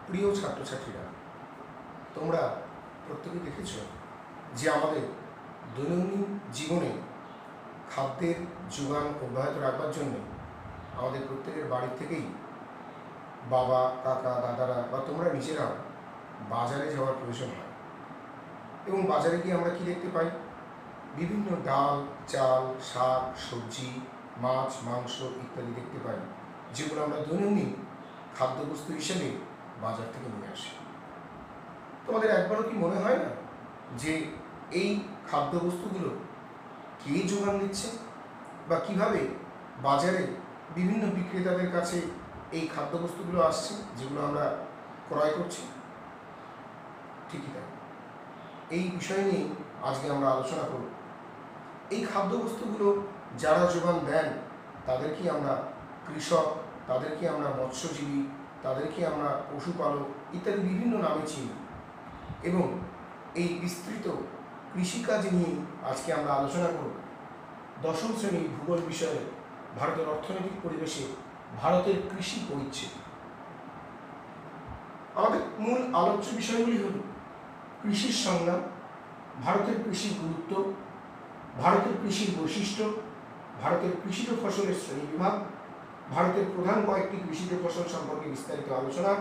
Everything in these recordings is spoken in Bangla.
প্রিয় ছাত্রছাত্রীরা, তোমরা প্রত্যেকে দেখেছ যে আমাদের দৈনন্দিন জীবনে খাদ্যের যোগান অব্যাহত রাখবার জন্য আমাদের প্রত্যেকের বাড়ি থেকেই বাবা, কাকা, দাদারা বা তোমরা নিজেরাও বাজারে যাওয়ার প্রয়োজন হয়। এবং বাজারে গিয়ে আমরা কি দেখতে পাই? বিভিন্ন ডাল, চাল, শাক, সবজি, মাছ, মাংস ইত্যাদি দেখতে পাই, যেগুলো আমরা দৈনন্দিন খাদ্যবস্তু হিসেবে বাজার থেকে নিয়ে আসি। তোমাদের একবারও কি মনে হয় না যে এই খাদ্যবস্তুগুলো কে যোগান দিচ্ছে, বা কিভাবে বাজারে বিভিন্ন বিক্রেতাদের কাছে এই খাদ্যবস্তুগুলো আসছে যেগুলো আমরা ক্রয় করছি? ঠিকই তাই, এই বিষয় নিয়ে আজকে আমরা আলোচনা করব। এই খাদ্যবস্তুগুলো যারা যোগান দেন তাদেরকে আমরা কৃষক, তাদেরকে আমরা মৎস্যজীবী, তাদেরকে আমরা পশুপালক ইত্যাদি বিভিন্ন নামে চিনি। এবং এই বিস্তৃত কৃষিকাজ নিয়ে আজকে আমরা আলোচনা করব। দশম শ্রেণীর ভূগোল বিষয়ে ভারতের অর্থনৈতিক পরিবেশে ভারতের কৃষি পরিচ্ছেদ। আমাদের মূল আলোচ্য বিষয়গুলি হল কৃষির সংজ্ঞা, ভারতের কৃষির গুরুত্ব, ভারতের কৃষির বৈশিষ্ট্য, ভারতের কৃষিজ ফসলের শ্রেণীবিভাগ, ভারতের প্রধান কয়েকটি কৃষিজ ফসল সম্পর্কে বিস্তারিত আলোচনা,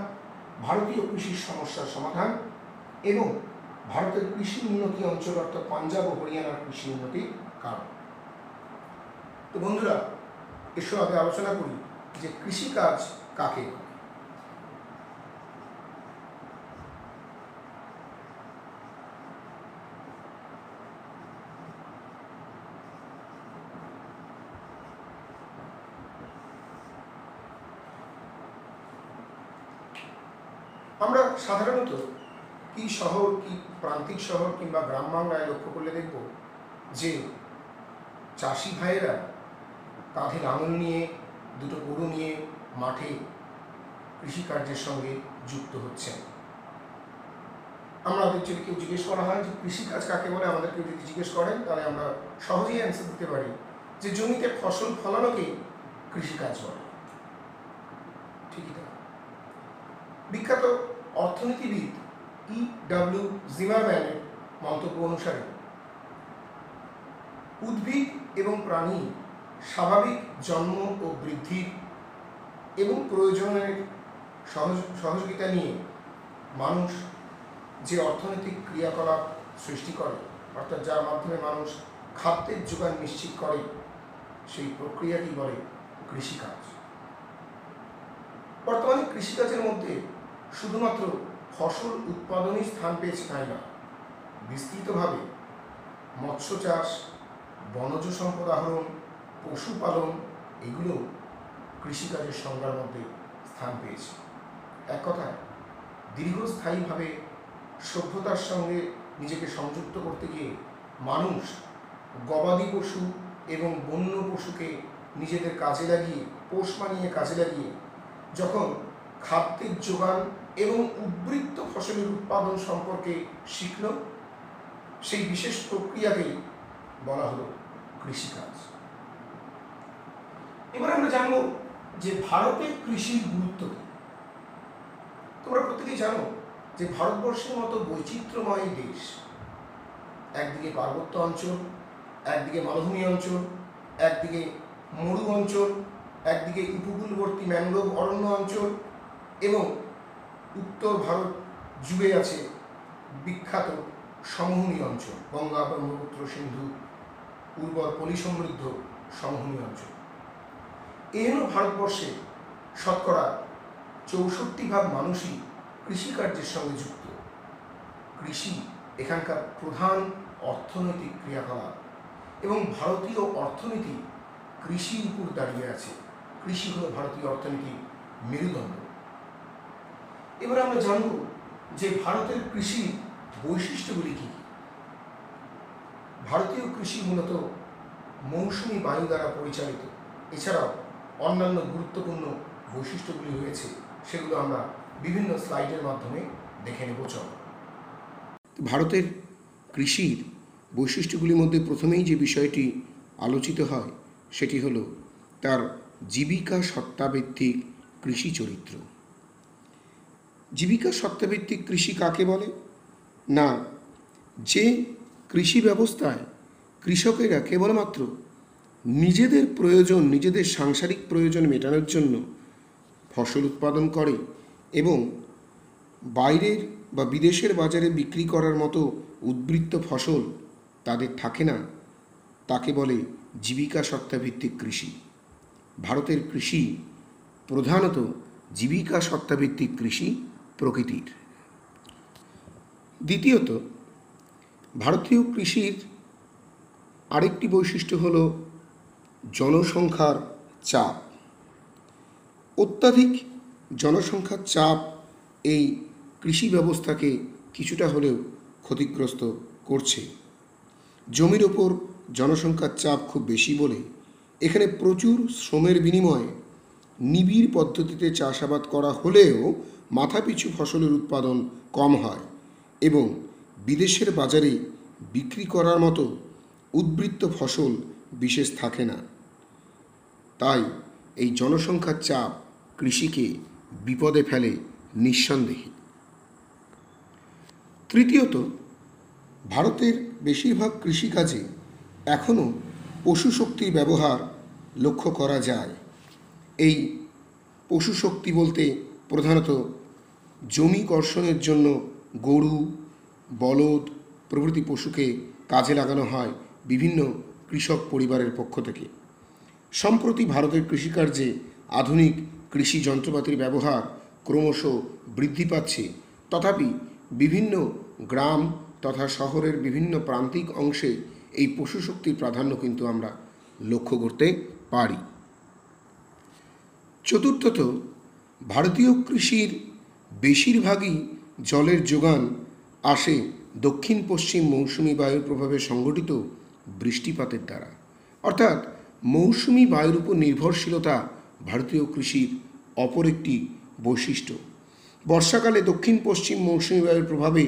ভারতীয় কৃষির সমস্যার সমাধান এবং ভারতের কৃষি উন্নতি অঞ্চল অর্থাৎ পাঞ্জাব ও হরিয়ানার কৃষি উন্নতির কারণ। তো বন্ধুরা, এসো আগে আলোচনা করি যে কৃষিকাজ কাকে বলে। আমরা সাধারণত কি শহর, কি প্রান্তিক শহর কিংবা গ্রাম বাংলায় লক্ষ্য করলে দেখব যে চাষি ভাইয়েরা কাঁধে লাঙল নিয়ে, দুটো গরু নিয়ে মাঠে কৃষিকার্যের সঙ্গে যুক্ত হচ্ছেন। আমাদের যদি কেউ জিজ্ঞেস করা হয় যে কৃষিকাজ কাকে বলে, আমাদের কেউ যদি জিজ্ঞেস করেন তাহলে আমরা সহজেই অ্যান্সার দিতে পারি যে জমিতে ফসল ফলানোকেই কৃষিকাজ বলে। ঠিকই তাই। বিখ্যাত অর্থনীতিবিদ E.W. জিমারম্যানের মন্তব্য অনুসারে উদ্ভিদ এবং প্রাণী স্বাভাবিক জন্ম ও বৃদ্ধির এবং প্রয়োজনের সহযোগিতা নিয়ে মানুষ যে অর্থনৈতিক ক্রিয়াকলাপ সৃষ্টি করে, অর্থাৎ যার মাধ্যমে মানুষ খাদ্যের যোগান নিশ্চিত করে, সেই প্রক্রিয়াটি বলে কৃষিকাজ। বর্তমানে কৃষিকাজের মধ্যে শুধুমাত্র ফসল উৎপাদনই স্থান পেয়েছে তাই না, বিস্তৃতভাবে মৎস্য চাষ, বনজ সম্পদ আহরণ, পশুপালন এগুলো কৃষিকাজের সংজ্ঞার মধ্যে স্থান পেয়েছে। এক কথায় দীর্ঘস্থায়ীভাবে সভ্যতার সঙ্গে নিজেকে সংযুক্ত করতে গিয়ে মানুষ গবাদি পশু এবং বন্য পশুকে নিজেদের কাজে লাগিয়ে, পোষ মানিয়ে কাজে লাগিয়ে যখন খাদ্যের যোগান এবং উদ্বৃত্ত ফসলের উৎপাদন সম্পর্কে শিখল, সেই বিশেষ প্রক্রিয়াকেই বলা হলো কৃষিকাজ। এবার আমরা জানব যে ভারতের কৃষির গুরুত্ব কি। তোমরা প্রত্যেকেই জানো যে ভারতবর্ষের মতো বৈচিত্র্যময় দেশ, একদিকে পার্বত্য অঞ্চল, একদিকে মালভূমি অঞ্চল, একদিকে মরু অঞ্চল, একদিকে উপকূলবর্তী ম্যানগ্রোভ অরণ্য অঞ্চল এবং উত্তর ভারত জুড়ে আছে বিখ্যাত সমভূমি অঞ্চল, গঙ্গা, ব্রহ্মপুত্র, সিন্ধু উর্বর পলিসমৃদ্ধ সমভূমি অঞ্চল। এই হল ভারতবর্ষে শতকরা 64% মানুষই কৃষিকার্যের সঙ্গে যুক্ত। কৃষি এখানকার প্রধান অর্থনৈতিক ক্রিয়াকলাপ এবং ভারতীয় অর্থনীতি কৃষির উপর দাঁড়িয়ে আছে। কৃষি হল ভারতীয় অর্থনীতির মেরুদণ্ড। এবার আমরা জানব যে ভারতের কৃষির বৈশিষ্ট্যগুলি কী কী। ভারতীয় কৃষি মূলত মৌসুমি বায়ু দ্বারা পরিচালিত। এছাড়াও অন্যান্য গুরুত্বপূর্ণ বৈশিষ্ট্যগুলি রয়েছে, সেগুলো আমরা বিভিন্ন স্লাইডের মাধ্যমে দেখে নেব। চল, ভারতের কৃষির বৈশিষ্ট্যগুলির মধ্যে প্রথমেই যে বিষয়টি আলোচিত হয় সেটি হলো তার জীবিকা সত্তাভিত্তিক কৃষি চরিত্র। জীবিকা সত্তাভিত্তিক কৃষি কাকে বলে? না, যে কৃষি ব্যবস্থায় কৃষকেরা কেবলমাত্র নিজেদের প্রয়োজন, নিজেদের সাংসারিক প্রয়োজন মেটানোর জন্য ফসল উৎপাদন করে এবং বাইরের বা বিদেশের বাজারে বিক্রি করার মতো উদ্বৃত্ত ফসল তাদের থাকে না, তাকে বলে জীবিকা সত্তাভিত্তিক কৃষি। ভারতের কৃষি প্রধানত জীবিকা সত্তাভিত্তিক কৃষি প্রকৃতির। দ্বিতীয়ত, ভারতীয় কৃষির আরেকটি বৈশিষ্ট্য হল জনসংখ্যার চাপ। অত্যাধিক জনসংখ্যার চাপ এই কৃষি ব্যবস্থাকে কিছুটা হলেও ক্ষতিগ্রস্ত করছে। জমির ওপর জনসংখ্যার চাপ খুব বেশি বলে এখানে প্রচুর শ্রমের বিনিময়ে নিবিড় পদ্ধতিতে চাষাবাদ করা হলেও মাথাপিছু ফসলের উৎপাদন কম হয় এবং বিদেশের বাজারে বিক্রি করার মতো উদ্বৃত্ত ফসল বিশেষ থাকে না। তাই এই জনসংখ্যার চাপ কৃষিকে বিপদে ফেলে নিঃসন্দেহে। তৃতীয়ত, ভারতের বেশিরভাগ কৃষিকাজে এখনও পশু শক্তির ব্যবহার লক্ষ্য করা যায়। এই পশু শক্তি বলতে প্রধানত জমি কর্ষণের জন্য গরু, বলদ প্রভৃতি পশুকে কাজে লাগানো হয় বিভিন্ন কৃষক পরিবারের পক্ষ থেকে। সম্প্রতি ভারতের কৃষিকার্যে আধুনিক কৃষি যন্ত্রপাতির ব্যবহার ক্রমশ বৃদ্ধি পাচ্ছে, তথাপি বিভিন্ন গ্রাম তথা শহরের বিভিন্ন প্রান্তিক অংশে এই পশু শক্তির প্রাধান্য কিন্তু আমরা লক্ষ্য করতে পারি। চতুর্থত, ভারতীয় কৃষির বেশিরভাগই জলের যোগান আসে দক্ষিণ পশ্চিম মৌসুমি বায়ুর প্রভাবে সংঘটিত বৃষ্টিপাতের দ্বারা। অর্থাৎ মৌসুমি বায়ুর উপর নির্ভরশীলতা ভারতীয় কৃষির অপর একটি বৈশিষ্ট্য। বর্ষাকালে দক্ষিণ পশ্চিম মৌসুমি বায়ুর প্রভাবে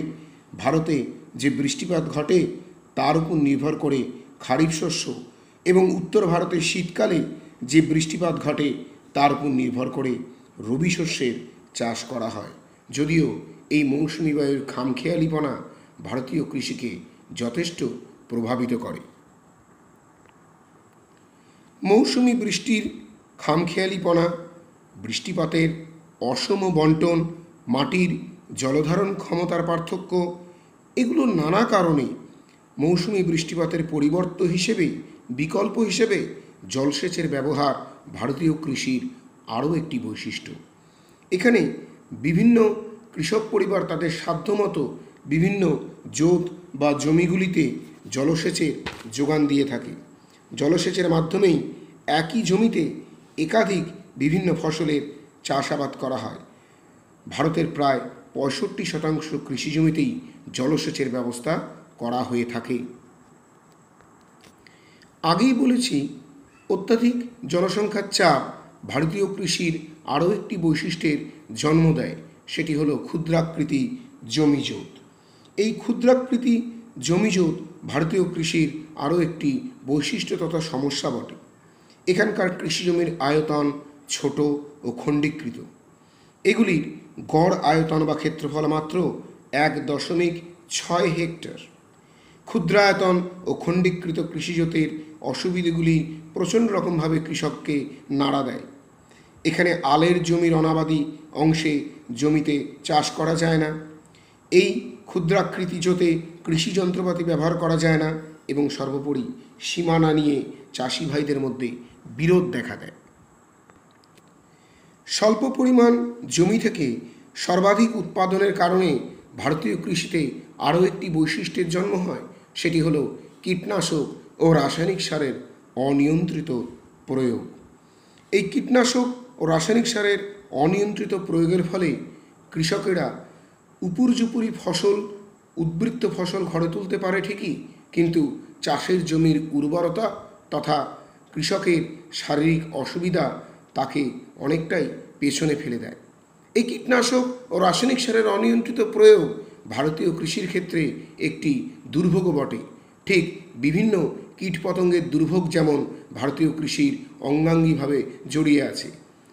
ভারতে যে বৃষ্টিপাত ঘটে তার উপর নির্ভর করে খারিফ শস্য এবং উত্তর ভারতে শীতকালে যে বৃষ্টিপাত ঘটে তার উপর নির্ভর করে রবি শস্যের চাষ করা হয়। যদিও এই মৌসুমি বায়ুর খামখেয়ালিপনা ভারতীয় কৃষিকে যথেষ্ট প্রভাবিত করে। মৌসুমি বৃষ্টির খামখেয়ালিপনা, বৃষ্টিপাতের অসম বন্টন, মাটির জলধারণ ক্ষমতার পার্থক্য, এগুলো নানা কারণে মৌসুমি বৃষ্টিপাতের পরিবর্তন হিসেবে বিকল্প হিসেবে জলসেচের ব্যবহার ভারতীয় কৃষির আরও একটি বৈশিষ্ট্য। এখানে বিভিন্ন কৃষক পরিবার তাদের সাধ্যমতো বিভিন্ন জোত বা জমিগুলিতে জলসেচের যোগান দিয়ে থাকে। জলসেচের মাধ্যমেই একই জমিতে একাধিক বিভিন্ন ফসলের চাষাবাদ করা হয়। ভারতের প্রায় 65% কৃষি জমিতেই জলসেচের ব্যবস্থা করা হয়ে থাকে। আগেই বলেছি, অত্যাধিক জনসংখ্যার চাপ ভারতীয় কৃষির আরও একটি বৈশিষ্ট্যের জন্ম দেয়, সেটি হলো ক্ষুদ্রাকৃতি জমিজোত। এই ক্ষুদ্রাকৃতি জমিজোত ভারতীয় কৃষির আরও একটি বৈশিষ্ট্য তথা সমস্যা বটে। এখানকার কৃষি জমির আয়তন ছোট ও খণ্ডীকৃত। এগুলির গড় আয়তন বা ক্ষেত্রফল মাত্র 1.6 হেক্টর। ক্ষুদ্রায়তন ও খণ্ডীকৃত কৃষিজোতের অসুবিধাগুলি প্রচণ্ড রকমভাবে কৃষককে নাড়া দেয়। এখানে আলের জমির অনাবাদি অংশে জমিতে চাষ করা যায় না। এই ক্ষুদ্রাকৃতি জোতে কৃষি যন্ত্রপাতি ব্যবহার করা যায় না এবং সর্বোপরি সীমানা নিয়ে চাষি ভাইদের মধ্যে বিরোধ দেখা দেয়। স্বল্প পরিমাণ জমি থেকে সর্বাধিক উৎপাদনের কারণে ভারতীয় কৃষিতে আরও একটি বৈশিষ্ট্যের জন্ম হয়, সেটি হলো কীটনাশক ও রাসায়নিক সারের অনিয়ন্ত্রিত প্রয়োগ। এই কীটনাশক ও রাসায়নিক সারের অনিয়ন্ত্রিত প্রয়োগের ফলে কৃষকেরা উপর্যুপরি ফসল, উদ্বৃত্ত ফসল ঘরে তুলতে পারে ঠিকই, কিন্তু চাষের জমির উর্বরতা তথা কৃষকের শারীরিক অসুবিধা তাকে অনেকটাই পেছনে ফেলে দেয়। এই কীটনাশক ও রাসায়নিক সারের অনিয়ন্ত্রিত প্রয়োগ ভারতীয় কৃষির ক্ষেত্রে একটি দুর্ভোগ বটে। ঠিক বিভিন্ন কীটপতঙ্গের দুর্ভোগ যেমন ভারতীয় কৃষির অঙ্গাঙ্গিভাবে জড়িয়ে আছে।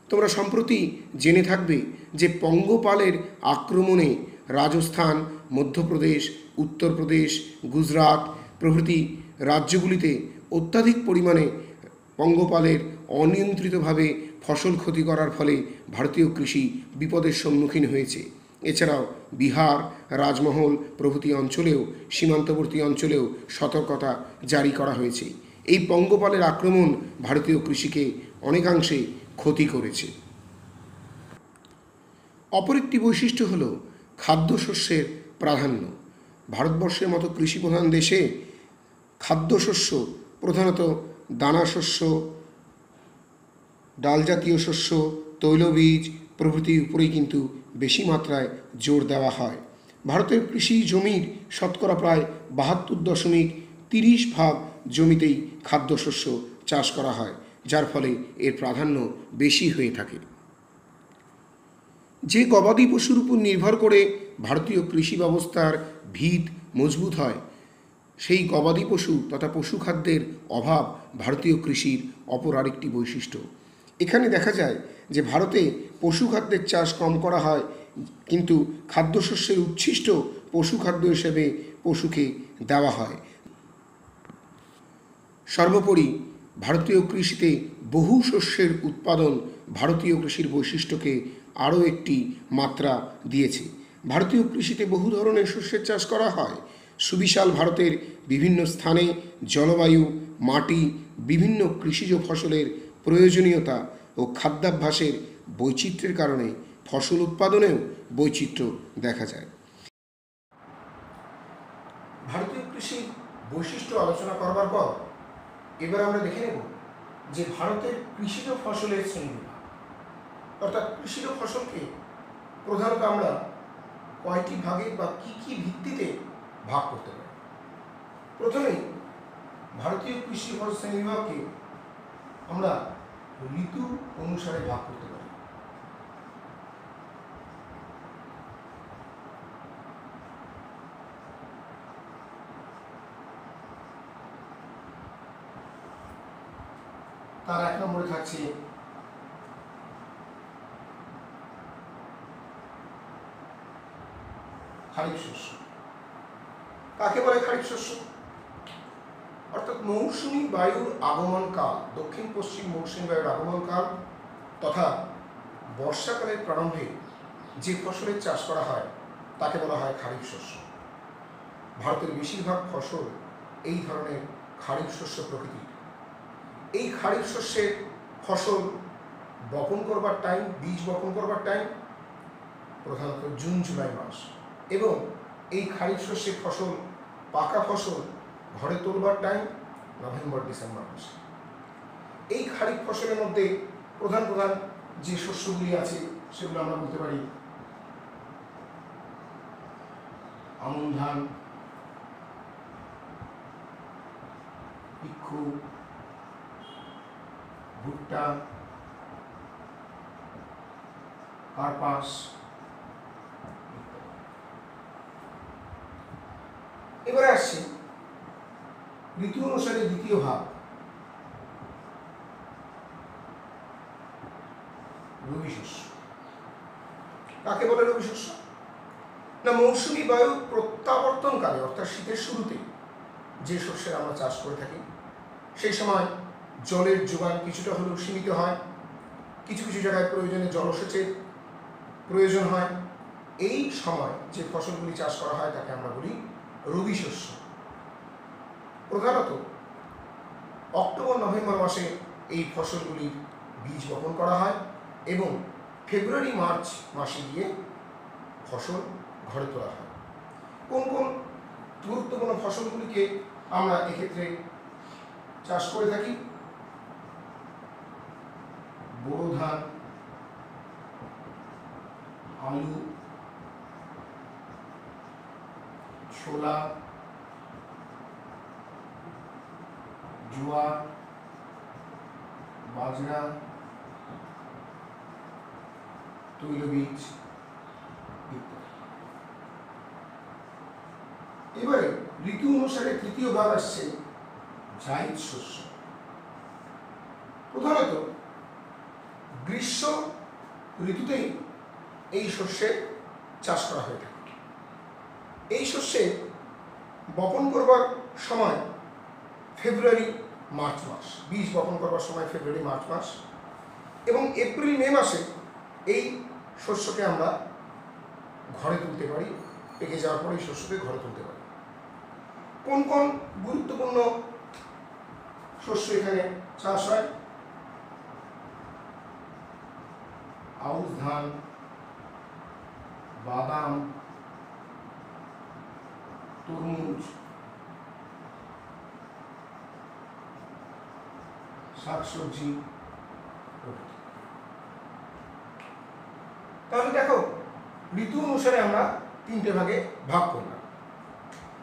তোমরা সম্প্রতি জেনে থাকবে যে পঙ্গপালের আক্রমণে রাজস্থান, মধ্যপ্রদেশ, উত্তরপ্রদেশ, গুজরাট প্রভৃতি রাজ্যগুলিতে অত্যাধিক পরিমাণে পঙ্গপালের অনিয়ন্ত্রিতভাবে ফসল ক্ষতি করার ফলে ভারতীয় কৃষি বিপদের সম্মুখীন হয়েছে। এছাড়াও বিহার, রাজমহল প্রভৃতি অঞ্চলেও সীমান্তবর্তী অঞ্চলেও সতর্কতা জারি করা হয়েছে। এই পঙ্গপালের আক্রমণ ভারতীয় কৃষিকে অনেকাংশে ক্ষতি করেছে। অপর একটি বৈশিষ্ট্য হল খাদ্যশস্যের প্রাধান্য। ভারতবর্ষের মতো কৃষিপ্রধান দেশে খাদ্যশস্য প্রধানত দানাশস্য, ডাল জাতীয় শস্য, তৈলবীজ প্রভৃতির উপরেই কিন্তু বেশি মাত্রায় জোর দেওয়া হয়। ভারতের কৃষি জমির শতকরা প্রায় 72.30% জমিতেই খাদ্যশস্য চাষ করা হয়, যার ফলে এর প্রাধান্য বেশি হয়ে থাকে। যে গবাদি পশুর উপর নির্ভর করে ভারতীয় কৃষি ব্যবস্থার ভিত মজবুত হয়, সেই গবাদি পশু তথা পশু খাদ্যের অভাব ভারতীয় কৃষির অপর আরেকটি বৈশিষ্ট্য। এখানে দেখা যায় যে ভারতে পশু খাদ্যের চাষ কম করা হয়, কিন্তু খাদ্যশস্যের উচ্ছিষ্ট পশু খাদ্য হিসেবে পশুকে দেওয়া হয়। সর্বোপরি ভারতীয় কৃষিতে বহু শস্যের উৎপাদন ভারতীয় কৃষির বৈশিষ্ট্যকে আরও একটি মাত্রা দিয়েছে। ভারতীয় কৃষিতে বহু ধরনের শস্যের চাষ করা হয়। সুবিশাল ভারতের বিভিন্ন স্থানে জলবায়ু, মাটি, বিভিন্ন কৃষিজ ফসলের প্রয়োজনীয়তা ও খাদ্যাভ্যাসের বৈচিত্র্যের কারণে ফসল উৎপাদনেও বৈচিত্র্য দেখা যায়। ভারতীয় কৃষির বৈশিষ্ট্য আলোচনা করবার পর এবার আমরা দেখে নেব যে ভারতের কৃষিজ ফসলের শ্রেণীবিভাগ, অর্থাৎ কৃষিজ ফসলকে প্রধানত আমরা কয়টি ভাগে বা কি কি ভিত্তিতে ভাগ করতে পারি। প্রথমেই ভারতীয় কৃষি ফসল শ্রেণীবিভাগকে আমরা ঋতু অনুসারে ভাগ করতে পারি। তার 1 নম্বরে থাকছে খারিফ শস্য। কাকে বলে খারিফ শস্য? অর্থাৎ মৌসুমী বায়ুর আগমনকাল, দক্ষিণ পশ্চিম মৌসুমী বায়ুর আগমনকাল তথা বর্ষাকালের প্রারম্ভে যে ফসলের চাষ করা হয় তাকে বলা হয় খারিফ শস্য। ভারতের বেশিরভাগ ফসল এই ধরনের খারিফ শস্য প্রকৃতির। এই খারিফ শস্যের ফসল বপন করবার টাইম, বীজ বপন করবার টাইম প্রধানত জুন জুলাই মাস, এবং এই খারিফ শস্যের ফসল পাকা ফসল ঘরে তোলবার টাইম নভেম্বর ডিসেম্বর মাসে। এই খারিফ ফসলের মধ্যে প্রধান প্রধান যে শস্যগুলি আছে সেগুলো আমরা বলতে পারি আমন ধান, ইক্ষু, ভুট্টা, কার্পাস। এবারে আসছে ঋতু অনুসারে দ্বিতীয় ভাগ, রবি শস্য। কাকে বলে রবি শস্য? না, মৌসুমী বায়ু প্রত্যাবর্তনকালে অর্থাৎ শীতের শুরুতে যে শস্যের আমরা চাষ করে থাকি, সেই সময় জলের যোগান কিছুটা হলেও সীমিত হয়, কিছু কিছু জায়গায় প্রয়োজনে জলসেচের প্রয়োজন হয়। এই সময় যে ফসলগুলি চাষ করা হয় তাকে আমরা বলি রবি শস্য। প্রধানত অক্টোবর নভেম্বর মাসে এই ফসলগুলির বীজ বপন করা হয় এবং ফেব্রুয়ারি মার্চ মাসে গিয়ে ফসল ঘরে তোলা হয়। কোন কোন গুরুত্বপূর্ণ ফসলগুলিকে আমরা এক্ষেত্রে চাষ করে থাকি? বোরো ধান, আলু, ছোলা, জোয়ার, বাজরা, তৈলবীজ ইত্যাদি। এবারে ঋতু অনুসারে তৃতীয় ভাগ আসছে জায়িদ শস্য। প্রধানত গ্রীষ্ম ঋতুতেই এই শস্যের চাষ করা হয়ে থাকে। এই শস্যে বপন করবার সময় ফেব্রুয়ারি মার্চ মাস, বীজ বপন করবার সময় ফেব্রুয়ারি মার্চ মাস, এবং এপ্রিল মে মাসে এই শস্যকে আমরা ঘরে তুলতে পারি। পেকে যাওয়ার পরে এই শস্যকে ঘরে তুলতে পারি। কোন কোন গুরুত্বপূর্ণ শস্য এখানে চাষ হয়? আউশ ধান, বাদাম, তরমুজ, শাকসবজি। তাহলে দেখো, ঋতু অনুসারে আমরা তিনটে ভাগে ভাগ করলাম।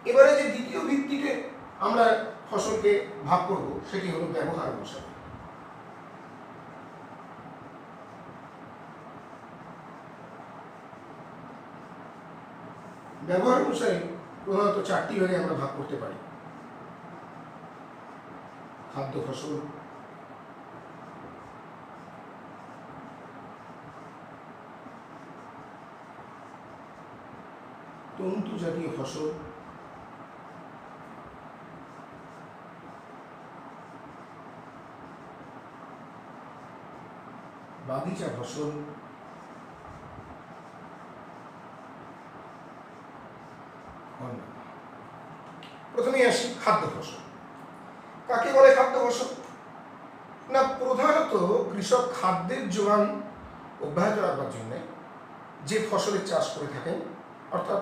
এবারে যে দ্বিতীয় ভিত্তিতে আমরা ফসলকে ভাগ করব সেটি হলো ব্যবহার অনুসারে। ব্যবহার অনুসারে প্রধানত চারটি ভাগে আমরা ভাগ করতে পারি। খাদ্য ফসল, তন্তু জাতীয় ফসল, বাগিচা ফসল, প্রথমে আসি খাদ্য ফসল। কাকে বলে খাদ্য ফসল? না, প্রধানত কৃষক খাদ্যের যোগান অব্যাহত রাখবার জন্য যে ফসলের চাষ করে থাকেন, অর্থাৎ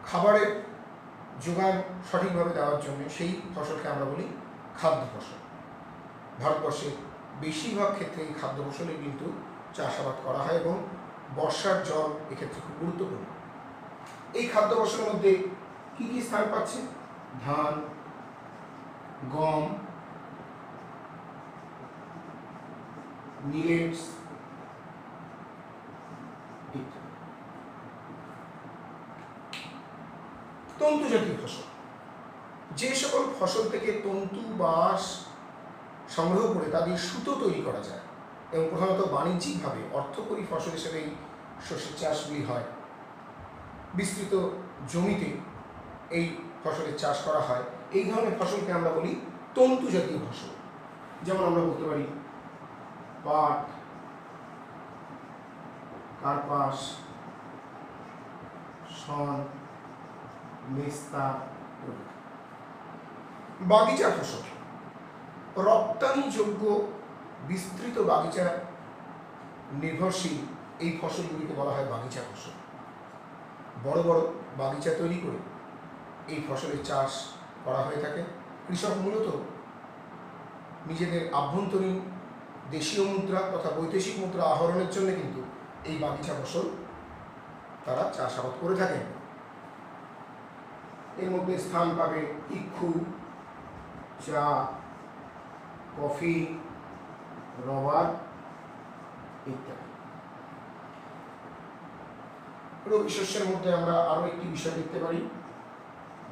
খাবারের যোগান সঠিকভাবে দেওয়ার জন্য সেই ফসলকে আমরা বলি খাদ্য ফসল। ভারতবর্ষে বেশিরভাগ ক্ষেত্রে এই খাদ্য ফসলে কিন্তু চাষাবাদ করা হয় এবং বর্ষার জল এক্ষেত্রে খুব গুরুত্বপূর্ণ। এই খাদ্য ফসলের মধ্যে কি কি স্থান পাচ্ছে? ধান, গম, মিলেটস ইত্যাদি। তন্তু জাতীয় ফসল, যে সকল ফসল থেকে তন্তু বাঁশ সংগ্রহ করে তা দিয়ে সুতো তৈরি করা যায় এবং প্রধানত বাণিজ্যিকভাবে অর্থকরী ফসল হিসেবে এই শস্যের চাষগুলি হয়। বিস্তৃত জমিতে এই ফসলের চাষ করা হয়। এই ধরনের ফসলকে আমরা বলি তন্তু জাতীয় ফসল। যেমন আমরা বলতে পারি পাট, কার্পাস, শন, মেস্তা। বাগিচা ফসল, রপ্তানিযোগ্য বিস্তৃত বাগিচা নির্ভরশীল এই ফসলগুলিকে বলা হয় বাগিচা ফসল। বড় বড় বাগিচা তৈরি করে এই ফসলের চাষ করা হয়ে থাকে। কৃষক মূলত নিজেদের আভ্যন্তরীণ দেশীয় মুদ্রা তথা বৈদেশিক মুদ্রা আহরণের জন্য কিন্তু এই বাগিচা ফসল তারা চাষাবাদ করে থাকেন। এর মধ্যে স্থান পাবে ইক্ষু, চা, কফি, রবার ইত্যাদি। রবি শস্যের মধ্যে আমরা আরো একটি বিষয় দেখতে পারি,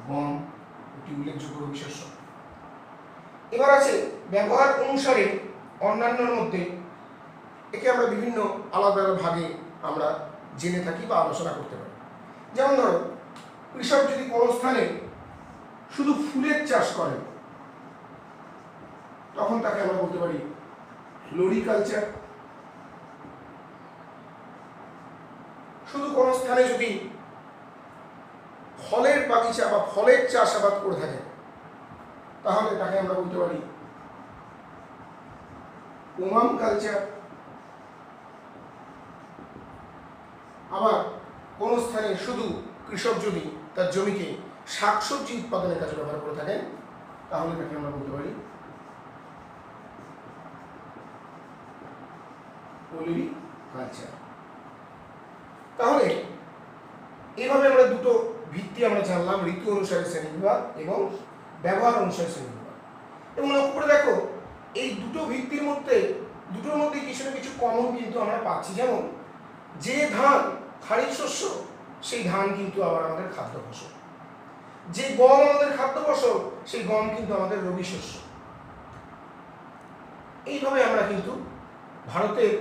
গম, একটি উল্লেখযোগ্য রবি শস্য। এবার আছে ব্যবহার অনুসারে অন্যান্যর মধ্যে, একে আমরা বিভিন্ন আলাদা আলাদা ভাগে আমরা জেনে থাকি বা আলোচনা করতে পারি। যেমন ধরো, কৃষক যদি কোনো স্থানে শুধু ফুলের চাষ করেন তখন তাকে আমরা বলতে পারি ফ্লোরিকালচার। শুধু কোনো স্থানে যদি ফলের বাগিচা বা ফলের চাষাবাদ করে থাকে তাহলে তাকে আমরা বলতে পারি পোমাম কালচার। আবার কোন স্থানে শুধু কৃষক যদি তার জমিকে শাকসবজি উৎপাদনের কাজে ব্যবহার করে থাকেন তাহলে তাকে আমরা বলতে পারি কালচার। তাহলে এইভাবে আমরা দুটো ভিত্তি আমরা জানলাম, ঋতু অনুসারে শ্রেণীবিভাগ এবং ব্যবহার অনুসারে শ্রেণীবিভাগ। এবং লক্ষ্য করে দেখো, এই দুটো ভিত্তির মধ্যে দুটোর মধ্যে কিছু না কিছু কমন কিন্তু আমরা পাচ্ছি। যেমন যে ধান খারিফ শস্য, সেই ধান কিন্তু আবার আমাদের খাদ্য ফসল। যে গম আমাদের খাদ্য ফসল, সেই গম কিন্তু আমাদের রবি শস্য। এইভাবে আমরা কিন্তু ভারতের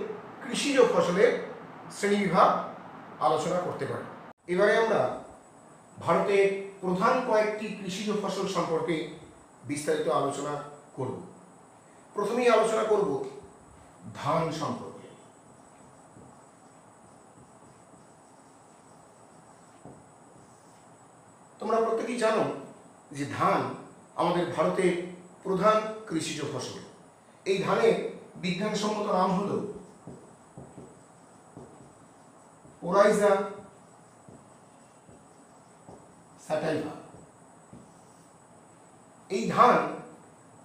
কৃষিজ ফসলের শ্রেণীবিভাগ আলোচনা করতে পারি। এবারে আমরা ভারতের প্রধান কয়েকটি কৃষিজ ফসল সম্পর্কে বিস্তারিত আলোচনা করব। প্রথমেই আলোচনা করব ধান সম্পর্কে। তোমরা প্রত্যেকেই জানো যে ধান আমাদের ভারতের প্রধান কৃষিজ ফসল। এই ধানের বিজ্ঞানসম্মত নাম হল ওরাইজা স্যাটাইভা। এই ধান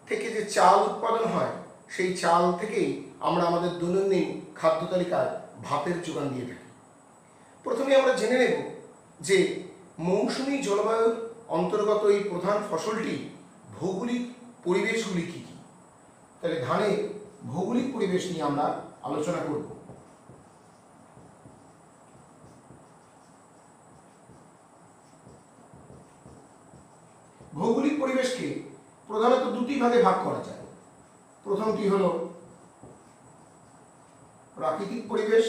থেকে যে চাল উৎপাদন হয় সেই চাল থেকেই আমরা আমাদের দৈনন্দিন খাদ্য তালিকায় ভাতের যোগান দিয়ে থাকি। প্রথমে আমরা জেনে নেব যে মৌসুমী জলবায়ুর অন্তর্গত এই প্রধান ফসলটি ভৌগোলিক পরিবেশগুলি কী কী। তাহলে ধানের ভৌগোলিক পরিবেশ নিয়ে আমরা আলোচনা করব। ভৌগোলিক পরিবেশকে প্রধানত দুটি ভাগে ভাগ করা যায়। প্রথমটি হল প্রাকৃতিক পরিবেশ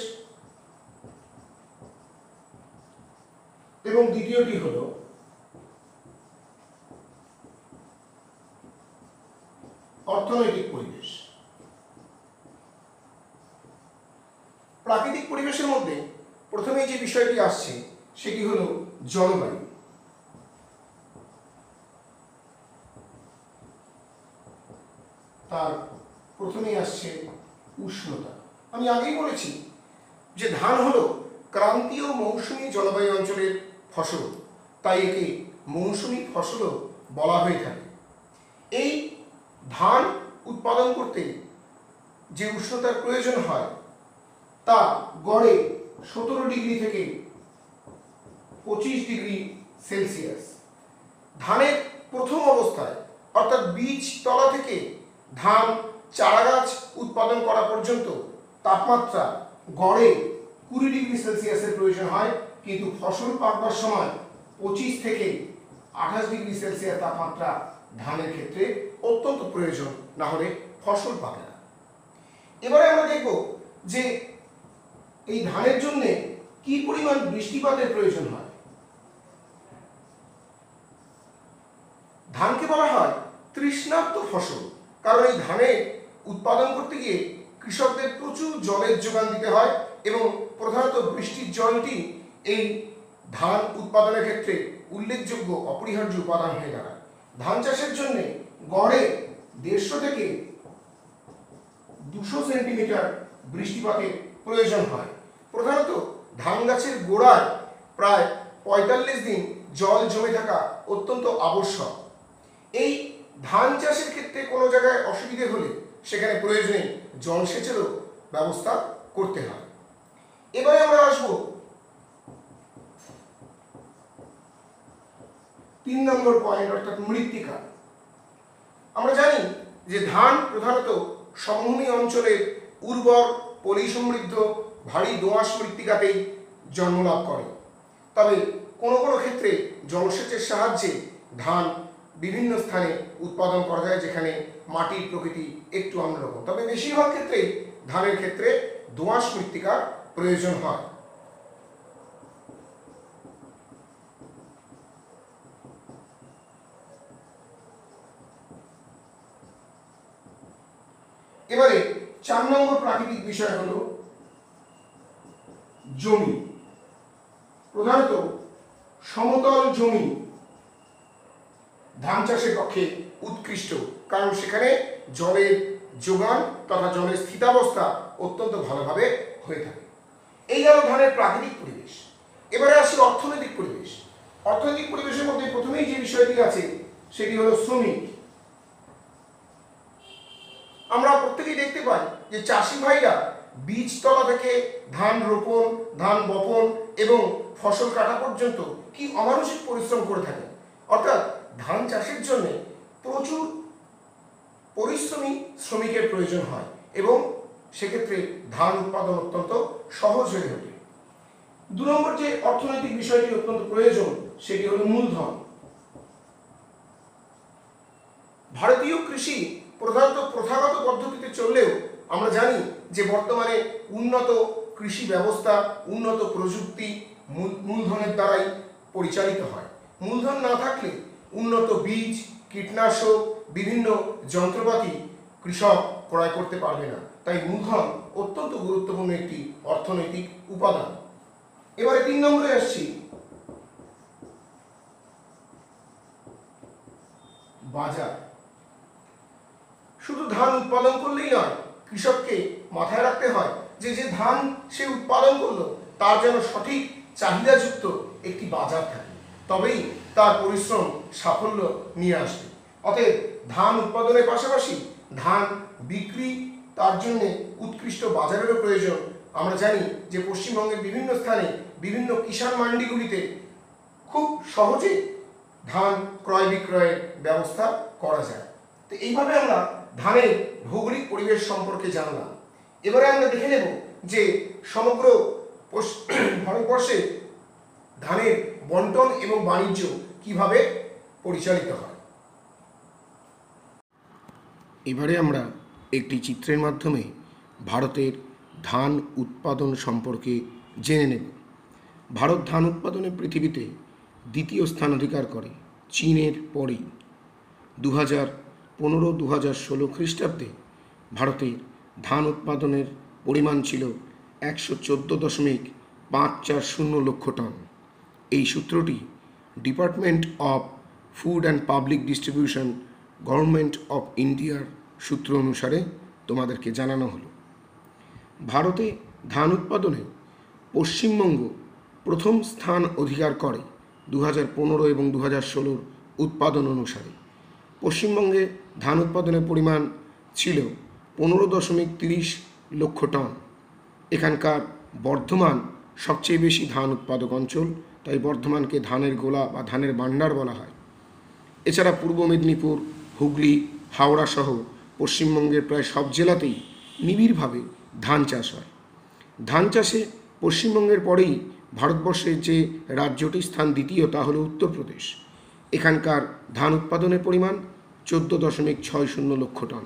এবং দ্বিতীয়টি হল অর্থনৈতিক পরিবেশ। প্রাকৃতিক পরিবেশের মধ্যে প্রথমে যে বিষয়টি আসছে সেটি হল জলবায়ু। তার প্রথমেই আসছে উষ্ণতা। আমি আগেই বলেছি যে ধান হলো ক্রান্তীয় মৌসুমী জলবায়ু অঞ্চলের ফসল, তাই একে মৌসুমী ফসলও বলা হয়ে থাকে। এই ধান উৎপাদন করতে যে উষ্ণতার প্রয়োজন হয় তা গড়ে 17 ডিগ্রি থেকে 25 ডিগ্রি সেলসিয়াস। ধানের প্রথম অবস্থায় অর্থাৎ বীজ তলা থেকে ধান চারাগাছ উৎপাদন করা পর্যন্ত তাপমাত্রা গড়ে 20 ডিগ্রি সেলসিয়াসের প্রয়োজন হয়, কিন্তু ফসল পাকবার সময় 25 থেকে 28 ডিগ্রি সেলসিয়াস তাপমাত্রা ধানের ক্ষেত্রে অত্যন্ত প্রয়োজন, না হলে ফসল পাকে না। এবারে আমরা দেখব যে এই ধানের জন্য কি পরিমাণ বৃষ্টিপাতের প্রয়োজন হয়। ধানকে বলা হয় তৃষ্ণার্ত ফসল, কারণ এই ধানের উৎপাদন করতে গিয়ে কৃষকদের প্রচুর জলের যোগান দিতে হয় এবং প্রধানত বৃষ্টির জলটি এই ধান উৎপাদনের ক্ষেত্রে উল্লেখযোগ্য অপরিহার্য উপাদান হয়ে দাঁড়ায়। ধান চাষের জন্য গড়ে 150 থেকে 200 সেন্টিমিটার বৃষ্টিপাতের প্রয়োজন হয়। প্রধানত ধান গাছের গোড়ায় প্রায় 45 দিন জল জমে থাকা অত্যন্ত আবশ্যক। এই ধান চাষের ক্ষেত্রে কোনো জায়গায় অসুবিধে হলে সেখানে প্রয়োজনে জলসেচেরও ব্যবস্থা করতে হয়। এবারে আমরা আসব 3 নম্বর পয়েন্ট, অর্থাৎ মৃত্তিকা। আমরা জানি যে ধান প্রধানত সমভূমি অঞ্চলের উর্বর পলি সমৃদ্ধ ভারী দোআঁশ মৃত্তিকাতেই জন্মলাভ করে। তবে কোনো কোনো ক্ষেত্রে জলসেচের সাহায্যে ধান বিভিন্ন স্থানে উৎপাদন করা যায় যেখানে মাটির প্রকৃতি একটু অন্যরকম। তবে বেশিরভাগ ক্ষেত্রেই ধানের ক্ষেত্রে দোআঁশ মৃত্তিকার প্রয়োজন হয়। এবারে 4 নম্বর প্রাকৃতিক বিষয় হলো জমি। প্রধানত সমতল জমি ধান চাষের পক্ষে উৎকৃষ্ট, কারণ সেখানে জলের যোগান তথা জলের স্থিতাবস্থা অত্যন্ত ভালোভাবে হয়ে থাকে। এই গেল ধানের প্রাকৃতিক পরিবেশ। এবারে আসি অর্থনৈতিক পরিবেশ। অর্থনৈতিক পরিবেশের মধ্যে প্রথমেই যে বিষয়টি আছে সেটি হলো শ্রমিক। আমরা প্রত্যেকেই দেখতে পাই যে চাষি ভাইরা বীজতলা থেকে ধান রোপণ, ধান বপন এবং ফসল কাটা পর্যন্ত কি অমানুষিক পরিশ্রম করে থাকে। অর্থাৎ ধান চাষের জন্য প্রচুর পরিশ্রমী শ্রমিকের প্রয়োজন হয় এবং সেক্ষেত্রে ধান উৎপাদন অত্যন্ত সহজ হয়ে ওঠে। 2 নম্বর যে অর্থনৈতিক বিষয়টি অত্যন্ত প্রয়োজন সেটি হলো মূলধন। ভারতীয় কৃষি প্রধানত প্রথাগত পদ্ধতিতে চললেও আমরা জানি যে বর্তমানে উন্নত কৃষি ব্যবস্থা, উন্নত প্রযুক্তি মূলধনের দ্বারাই পরিচালিত হয়। মূলধন না থাকলে উন্নত বীজ, কীটনাশক, বিভিন্ন যন্ত্রপাতি কৃষক ক্রয় করতে পারবে না। তাই মূলধন অত্যন্ত গুরুত্বপূর্ণ একটি অর্থনৈতিক উপাদান। এবারে 3 নম্বরে আসছি, বাজার। শুধু ধান উৎপাদন করলেই নয়, কৃষককে মাথায় রাখতে হয় যে যে ধান সে উৎপাদন করলো তার যেন সঠিক চাহিদাযুক্ত একটি বাজার থাকে, তবেই তার পরিশ্রম সাফল্য নিয়ে আসবে। অতএব ধান উৎপাদনের পাশাপাশি ধান বিক্রি, তার জন্য উৎকৃষ্ট বাজারেরও প্রয়োজন। আমরা জানি যে পশ্চিমবঙ্গের বিভিন্ন স্থানে বিভিন্ন কিষাণ মান্ডিগুলিতে খুব সহজে ধান ক্রয় বিক্রয়ের ব্যবস্থা করা যায়। তো এইভাবে আমরা ধানের ভৌগোলিক পরিবেশ সম্পর্কে জানলাম। এবারে আমরা দেখে নেব যে সমগ্র ভারতবর্ষে ধানের বন্টন এবং বাণিজ্য কিভাবে পরিচালিত হয়। এবারে আমরা একটি চিত্রের মাধ্যমে ভারতের ধান উৎপাদন সম্পর্কে জেনে নেব। ভারত ধান উৎপাদনে পৃথিবীতে দ্বিতীয় স্থান অধিকার করে চীনের পরেই। 2015-2016 খ্রিস্টাব্দে ভারতের ধান উৎপাদনের পরিমাণ ছিল 114.540 লক্ষ টন। এই সূত্রটি department of food and public distribution, government of ইন্ডিয়ার সূত্র অনুসারে তোমাদেরকে জানানো হলো। ভারতে ধান উৎপাদনে পশ্চিমবঙ্গ প্রথম স্থান অধিকার করে 2015 এবং 2016 উৎপাদন অনুসারে। পশ্চিমবঙ্গে ধান উৎপাদনের পরিমাণ ছিল 15.30 লক্ষ টন। এখানকার বর্ধমান সবচেয়ে বেশি ধান উৎপাদক অঞ্চল, তাই বর্ধমানকে ধানের গোলা বা ধানের ভাণ্ডার বলা হয়। এছাড়া পূর্ব মেদিনীপুর, হুগলি, হাওড়া সহ পশ্চিমবঙ্গের প্রায় সব জেলাতেই নিবিড়ভাবে ধান চাষ হয়। ধান চাষে পশ্চিমবঙ্গের পরেই ভারতবর্ষের যে রাজ্যটির স্থান দ্বিতীয়, তা হলো উত্তরপ্রদেশ। এখানকার ধান উৎপাদনের পরিমাণ 14.60 লক্ষ টন।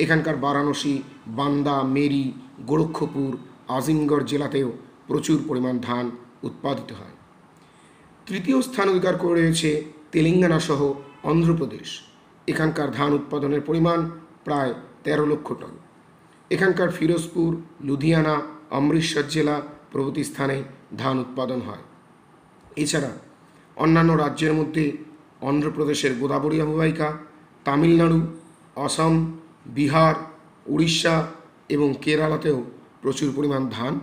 এখানকার বারাণসী, বান্দা, মেরি, গোরক্ষপুর, আজিমগড় জেলাতেও প্রচুর পরিমাণ ধান উৎপাদিত হয়। তৃতীয় স্থান অধিকার করে রয়েছে তেলেঙ্গানা সহ অন্ধ্রপ্রদেশ। এখানকার ধান উৎপাদনের পরিমাণ প্রায় 13 লক্ষ টন। এখানকার ফিরোজপুর, লুধিয়ানা, অমৃতসর জেলা প্রভৃতি স্থানে ধান উৎপাদন হয়। এছাড়া অন্যান্য রাজ্যের মধ্যে অন্ধ্রপ্রদেশের গোদাবরী অববাহিকা, তামিলনাড়ু, অসম, বিহার, উড়িষ্যা এবং কেরালাতেও প্রচুর পরিমাণ ধান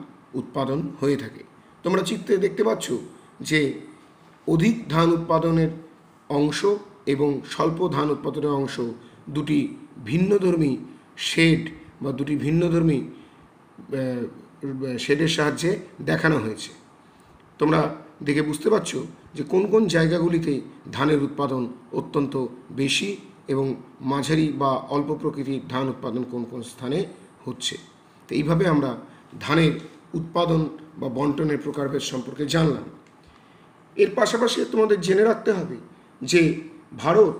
উৎপাদন হয়ে থাকে। তোমরা চিত্রে দেখতে পাচ্ছ যে অধিক ধান উৎপাদনের অংশ এবং স্বল্প ধান উৎপাদনের অংশ দুটি ভিন্নধর্মী শেড বা দুটি ভিন্নধর্মী শেডের সাহায্যে দেখানো হয়েছে। তোমরা দেখে বুঝতে পারছো যে কোন কোন জায়গাগুলিতে ধানের উৎপাদন অত্যন্ত বেশি এবং মাঝারি বা অল্প প্রকৃতির ধান উৎপাদন কোন কোন স্থানে হচ্ছে। তো এইভাবে আমরা ধানের উৎপাদন বা বন্টনের প্রকারভেদ সম্পর্কে জানলাম। এর পাশাপাশি তোমাদের জেনে রাখতে হবে যে ভারত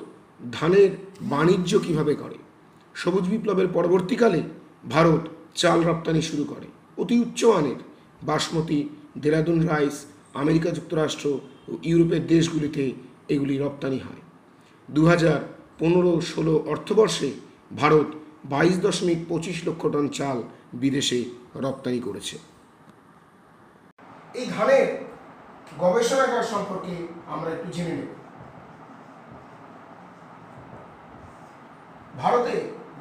ধানের বাণিজ্য কিভাবে করে। সবুজ বিপ্লবের পরবর্তীকালে ভারত চাল রপ্তানি শুরু করে। অতি উচ্চমানের বাসমতি, দেরাদুন রাইস আমেরিকা যুক্তরাষ্ট্র ও ইউরোপের দেশগুলিতে এগুলি রপ্তানি হয়। 2015-16 অর্থবর্ষে ভারত 22.25 লক্ষ টন চাল বিদেশে রপ্তানি করেছে। এই ধানের গবেষণাগার সম্পর্কে আমরা একটু জেনে নেব। ভারতে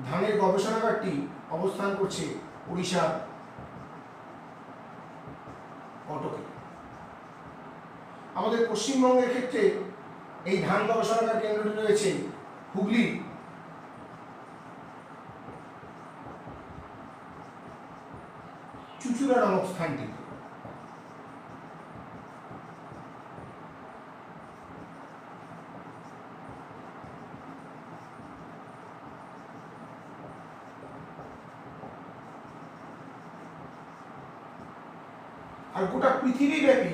ধানের গবেষণাগারটি অবস্থান করছে উড়িষ্যার কটকে। আমাদের পশ্চিমবঙ্গের ক্ষেত্রে এই ধান গবেষণাগার কেন্দ্রটি রয়েছে হুগলি চুচুড়া নামক স্থানটি। আর গোটা পৃথিবীব্যাপী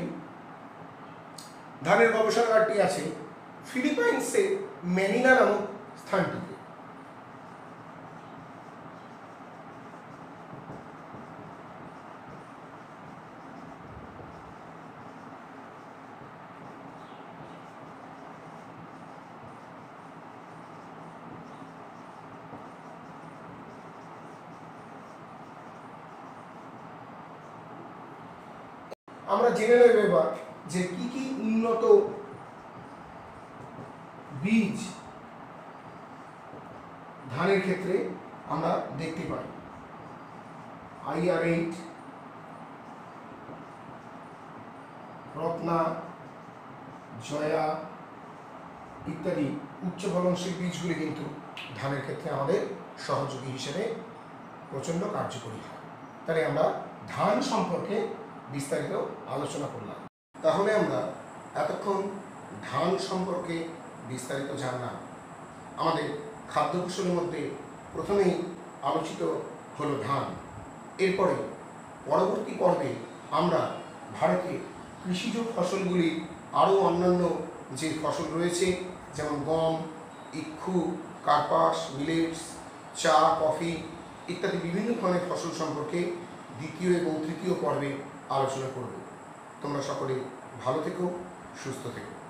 ধানের গবেষণাগারটি আছে ফিলিপাইন্সের ম্যানিলা নামক স্থানটিতে। আমরা জেনে নেব এবার যে কি কি উন্নত বীজ ধানের ক্ষেত্রে আমরা দেখতে পাই। IR8, রত্না, জয়া ইত্যাদি উচ্চ ফলনশীল বীজগুলি কিন্তু ধানের ক্ষেত্রে আমাদের সহযোগী হিসেবে প্রচণ্ড কার্যকরী হয়। তাই আমরা ধান সম্পর্কে বিস্তারিত আলোচনা করলাম। তাহলে আমরা এতক্ষণ ধান সম্পর্কে বিস্তারিত জানলাম। আমাদের খাদ্য ফসলের মধ্যে প্রথমেই আলোচিত হলো ধান। এরপরে পরবর্তী পর্বে আমরা ভারতের কৃষিজ ফসলগুলির আরও অন্যান্য যে ফসল রয়েছে, যেমন গম, ইক্ষু, কার্পাস, মিলেটস, চা, কফি ইত্যাদি বিভিন্ন ধরনের ফসল সম্পর্কে দ্বিতীয় এবং তৃতীয় পর্বে আলোচনা করব। তোমরা সকলে ভালো থেকো, সুস্থ থেকো।